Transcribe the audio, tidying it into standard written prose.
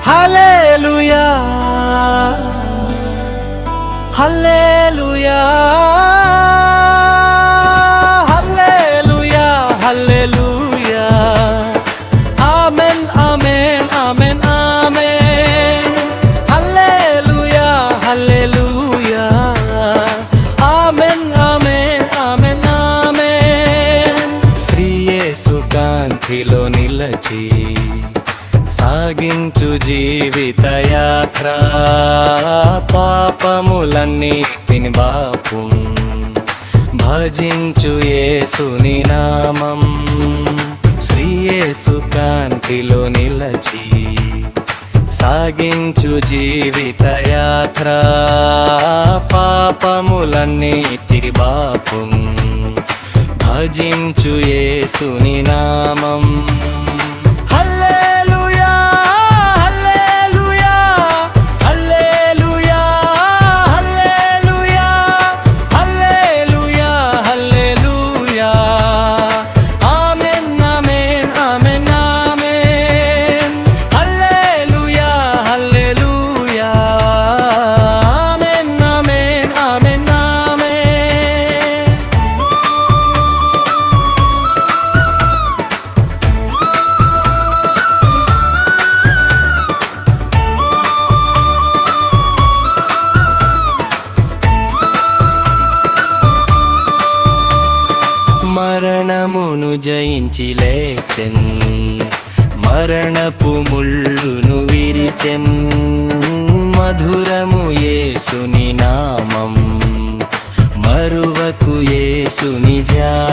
హల్లెలూయా హల్లెలూయా హల్లెలూయా హల్లెలూయా ఆమేన్ ఆమేన్ ఆమేన్ ఆమేన్ హల్లెలూయా హల్లెలూయా ఆమేన్ ఆమేన్ ఆమేన్ ఆమేన్ శ్రీ యేసు కాంతిలో నిలచి సాగించు జీవిత యాత్ర పాపములన్నిటిని బాపు భజించు యేసుని నామం శ్రీ యేసు కాంతిలో నిలచి సాగించు జీవిత యాత్ర పాపములన్నిటిని బాపు భజించు యేసుని నామం మరణమును జయించి లేచెన్ మరణపు ముళ్ళును విరిచెన్ మధురము యేసుని నామం మరువకు యేసుని ధ్యానం